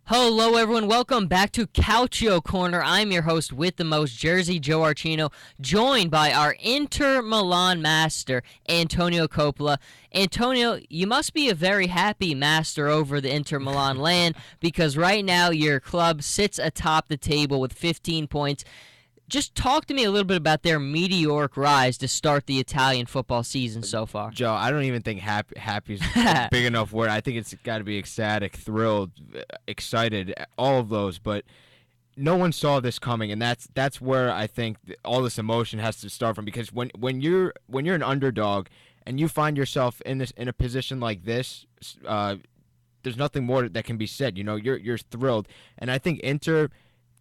Hello, everyone. Welcome back to Calcio Corner. I'm your host with the most, Jersey Joe Archino, joined by our Inter Milan master, Antonio Coppola. Antonio, you must be a very happy master over the Inter Milan land because right now your club sits atop the table with 15 points. Just talk to me a little bit about their meteoric rise to start the Italian football season so far. Joe, I don't even think happy is a big enough word. I think it's got to be ecstatic, thrilled, excited, all of those. But no one saw this coming, and that's where I think all this emotion has to start from. Because when you're an underdog and you find yourself in a position like this, there's nothing more that can be said. You're thrilled, and I think Inter,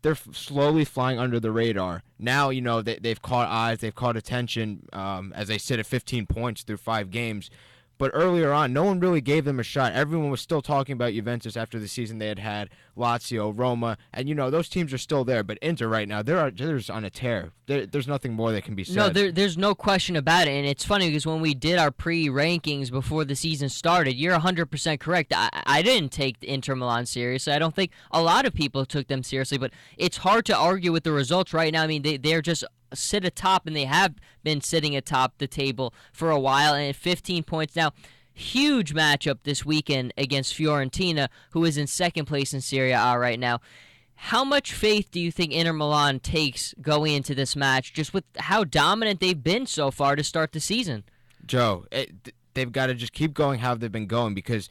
they're slowly flying under the radar. Now, they've caught eyes, they've caught attention as they sit at 15 points through 5 games. But earlier on, no one really gave them a shot. Everyone was still talking about Juventus after the season they had Lazio, Roma, and those teams are still there. But Inter right now, they're just on a tear. There's nothing more that can be said. No, there's no question about it, and it's funny because when we did our pre-rankings before the season started, you're 100% correct. I didn't take Inter Milan seriously. I don't think a lot of people took them seriously, but it's hard to argue with the results right now. I mean, they're just sit atop, and they have been sitting atop the table for a while, and at 15 points now. Huge matchup this weekend against Fiorentina, who is in second place in Serie A right now. How much faith do you think Inter Milan takes going into this match, just with how dominant they've been so far to start the season? Joe, they've got to just keep going how they've been going because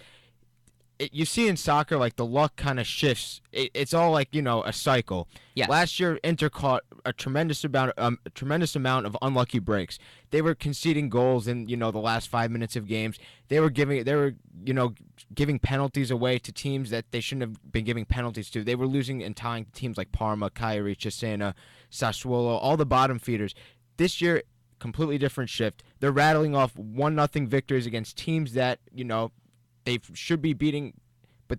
you see in soccer, like, the luck kind of shifts. It's all like, a cycle. Yes. Last year, Inter caught a tremendous amount of unlucky breaks. They were conceding goals in, the last 5 minutes of games. They were giving penalties away to teams that they shouldn't have been giving penalties to. They were losing and tying teams like Parma, Cagliari, Cesena, Sassuolo, all the bottom feeders. This year, completely different shift. They're rattling off 1-0 victories against teams that, they should be beating, but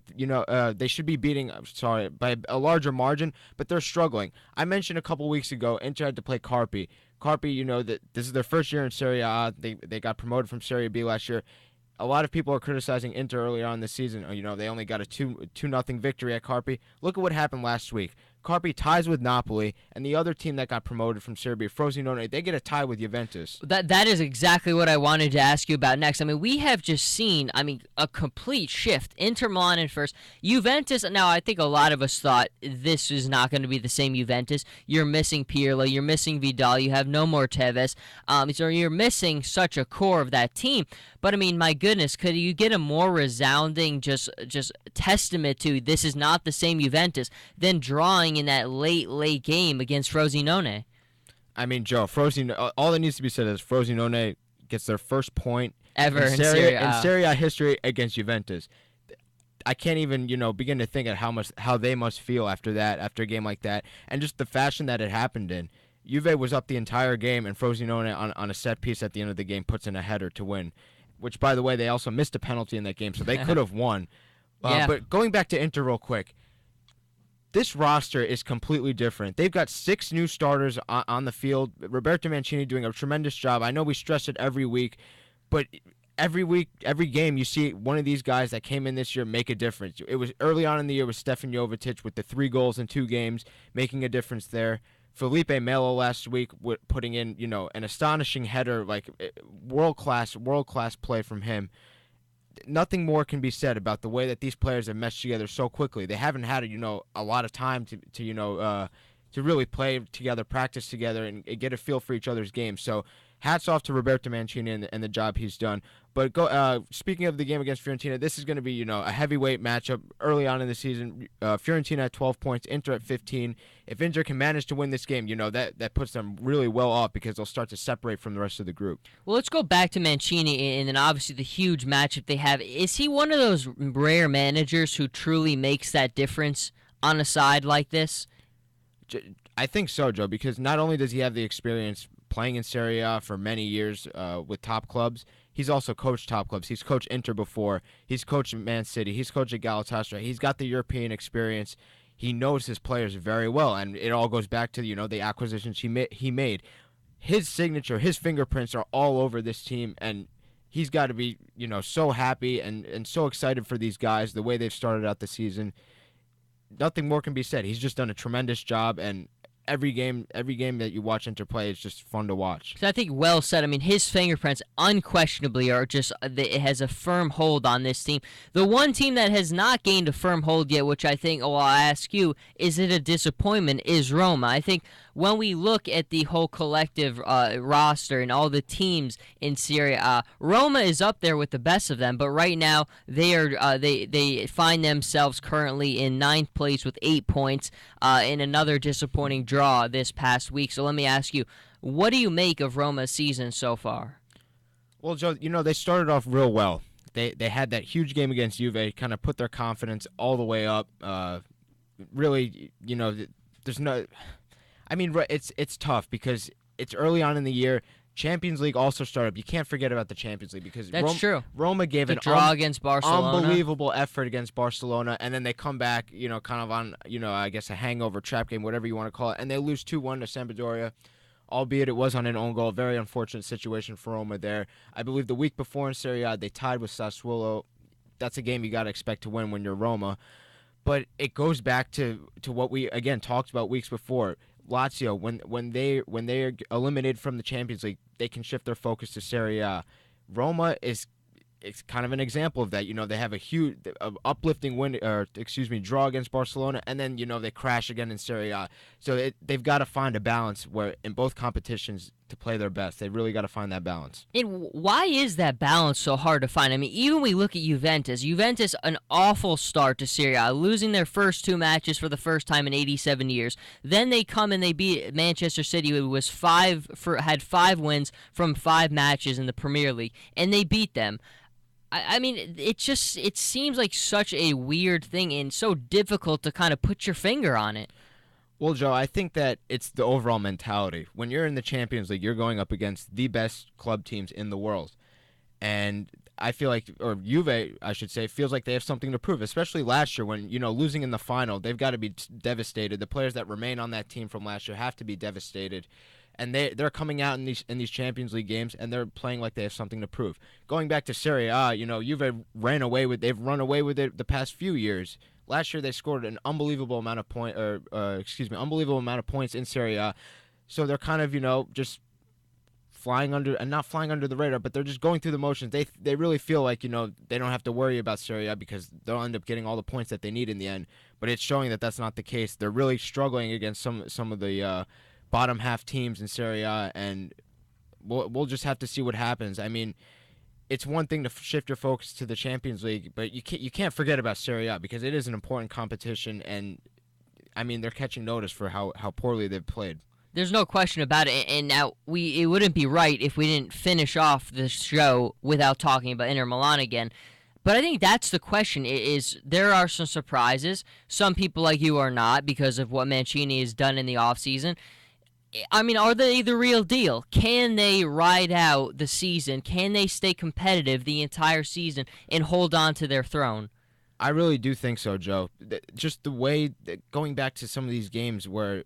they should be beating. Sorry, by a larger margin, but they're struggling. I mentioned a couple weeks ago, Inter had to play Carpi. Carpi, that this is their first year in Serie A. They got promoted from Serie B last year. A lot of people are criticizing Inter earlier on this season. They only got a 2-0 victory at Carpi. Look at what happened last week. Carpi ties with Napoli, and the other team that got promoted from Serie B, Frosinone, they get a tie with Juventus. That is exactly what I wanted to ask you about next. I mean, we have just seen, a complete shift. Inter Milan in first. Juventus, now I think a lot of us thought this is not going to be the same Juventus. You're missing Pirlo, you're missing Vidal, you have no more Tevez. So you're missing such a core of that team. But, my goodness, could you get a more resounding just testament to this is not the same Juventus than drawing in that late game against Frosinone? Joe, Frosinone, all that needs to be said is Frosinone gets their first point ever in Serie A history against Juventus. I can't even, begin to think of how they must feel after a game like that, and just the fashion that it happened in. Juve was up the entire game, and Frosinone on a set piece at the end of the game puts in a header to win, which, by the way, they also missed a penalty in that game, so they could have won. Yeah. But going back to Inter real quick, this roster is completely different. They've got 6 new starters on the field. Roberto Mancini doing a tremendous job. I know we stress it every week, but every week, every game, you see one of these guys that came in this year make a difference. It was early on in the year with Stefan Jovetic with the 3 goals in 2 games, making a difference there. Felipe Melo last week putting in, an astonishing header, like world-class play from him. Nothing more can be said about the way that these players have meshed together so quickly. They haven't had a lot of time to really play together, practice together, and get a feel for each other's games. So hats off to Roberto Mancini and the job he's done. But speaking of the game against Fiorentina, this is going to be a heavyweight matchup early on in the season. Fiorentina at 12 points, Inter at 15. If Inter can manage to win this game, that puts them really well off because they'll start to separate from the rest of the group. Well, let's go back to Mancini and then obviously the huge matchup they have. Is he one of those rare managers who truly makes that difference on a side like this? I think so, Joe, because not only does he have the experience playing in Serie A for many years with top clubs, he's also coached top clubs. He's coached Inter before. He's coached Man City. He's coached at Galatasaray. He's got the European experience. He knows his players very well, and it all goes back to the acquisitions he made. His signature, his fingerprints are all over this team, and he's got to be so happy and so excited for these guys, the way they've started out the season. nothing more can be said. He's just done a tremendous job, and every game that you watch Inter play is just fun to watch. So I think well said. I mean, his fingerprints unquestionably are just it has a firm hold on this team. The one team that has not gained a firm hold yet, which I think, I'll ask you, is it a disappointment, is Roma. I think when we look at the whole collective roster and all the teams in Serie A, Roma is up there with the best of them. But right now they find themselves currently in ninth place with 8 points in another disappointing draw this past week. So let me ask you, what do you make of Roma's season so far? Well, Joe, they started off real well. They had that huge game against Juve, kind of put their confidence all the way up. Really, there's no. I mean, it's tough because it's early on in the year. Champions League also started. You can't forget about the Champions League because That's true. Roma gave a draw against Barcelona, unbelievable effort against Barcelona, and then they come back, kind of on, I guess a hangover trap game, whatever you want to call it, and they lose 2-1 to Sampdoria, albeit it was on an own goal. Very unfortunate situation for Roma there. I believe the week before in Serie A they tied with Sassuolo. That's a game you got to expect to win when you're Roma, but it goes back to what we again talked about weeks before. Lazio, when they are eliminated from the Champions League, they can shift their focus to Serie A. Roma is kind of an example of that. They have a huge uplifting draw against Barcelona, and then they crash again in Serie A. So they've got to find a balance where in both competitions to play their best. They really got to find that balance. And why is that balance so hard to find? I mean, even we look at Juventus, an awful start to Serie A, losing their first 2 matches for the first time in 87 years. Then they come and they beat Manchester City, who had 5 wins from 5 matches in the Premier League, and they beat them. I mean, it seems like such a weird thing and so difficult to kind of put your finger on it. Well, Joe, I think that it's the overall mentality. When you're in the Champions League, you're going up against the best club teams in the world. And I feel like, or Juve, I should say, feels like they have something to prove, especially last year when, losing in the final, they've got to be devastated. The players that remain on that team from last year have to be devastated. And they're coming out in these Champions League games, and they're playing like they have something to prove. Going back to Serie A, Juve they've run away with it the past few years. Last year they scored an unbelievable amount of unbelievable amount of points in Serie A. So they're kind of, just not flying under the radar, but they're just going through the motions. They really feel like, they don't have to worry about Serie A because they'll end up getting all the points that they need in the end. But it's showing that that's not the case. They're really struggling against some of the bottom half teams in Serie A, and we'll just have to see what happens. I mean, it's one thing to shift your focus to the Champions League, but you can't forget about Serie A because it is an important competition, and I mean they're catching notice for how poorly they've played. There's no question about it, and now it wouldn't be right if we didn't finish off the show without talking about Inter Milan again. But I think that's the question, is there are some surprises. Some people like you are not because of what Mancini has done in the offseason. I mean, are they the real deal? Can they ride out the season? Can they stay competitive the entire season and hold on to their throne? I really do think so, Joe. Just the way, going back to some of these games where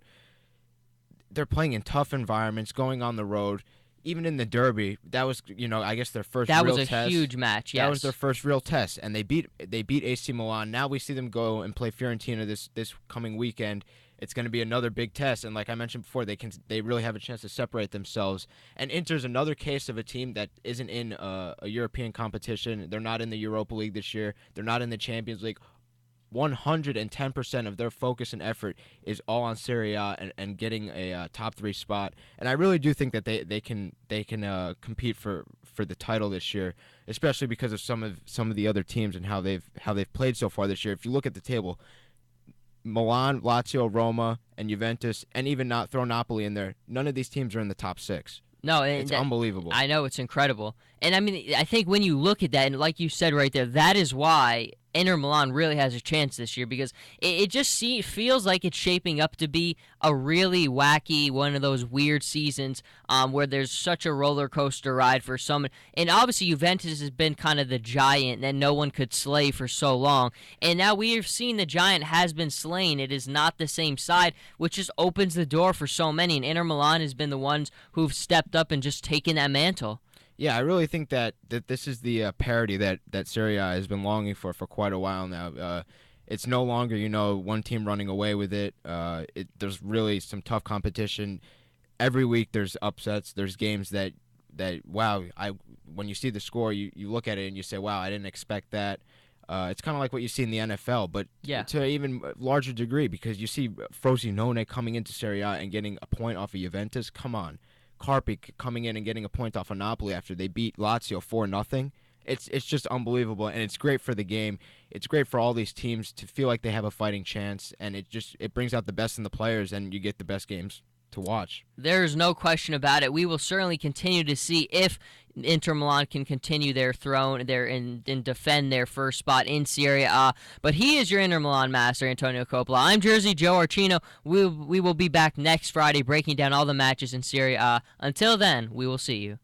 they're playing in tough environments, going on the road, even in the derby, that was, I guess their first real test. That was a huge match, yes. That was their first real test, and they beat AC Milan. Now we see them go and play Fiorentina this coming weekend. It's going to be another big test, and like I mentioned before, they really have a chance to separate themselves. And Inter's another case of a team that isn't in a European competition. They're not in the Europa League this year. They're not in the Champions League. 110% of their focus and effort is all on Serie A and getting a top 3 spot. And I really do think that they can compete for the title this year, especially because of some of the other teams and how they've played so far this year. If you look at the table, Milan, Lazio, Roma, and Juventus, and even not throw Napoli in there, none of these teams are in the top 6. No, it's unbelievable. I know, it's incredible. And I mean, I think when you look at that, and like you said right there, that is why Inter Milan really has a chance this year, because it just feels like it's shaping up to be a really wacky, one of those weird seasons where there's such a roller coaster ride for some. And obviously Juventus has been kind of the giant that no one could slay for so long. And now we have seen the giant has been slain. It is not the same side, which just opens the door for so many. And Inter Milan has been the ones who've stepped up and just taken that mantle. Yeah, I really think that this is the parity that Serie A has been longing for quite a while now. It's no longer, one team running away with it. There's really some tough competition. Every week there's upsets. There's games that wow, when you see the score, you look at it and you say, wow, I didn't expect that. It's kind of like what you see in the NFL, but Yeah. to an even larger degree, because you see Frosinone coming into Serie A and getting a point off of Juventus. Come on. Carpi coming in and getting a point off of Napoli after they beat Lazio 4-0. It's just unbelievable, and it's great for the game. It's great for all these teams to feel like they have a fighting chance, and it brings out the best in the players, and you get the best games to watch. There's no question about it. We will certainly continue to see if Inter Milan can continue their throne there and defend their first spot in Serie A. But he is your Inter Milan master, Antonio Coppola. I'm Jersey Joe Archino. We will be back next Friday breaking down all the matches in Serie A. Until then, we will see you.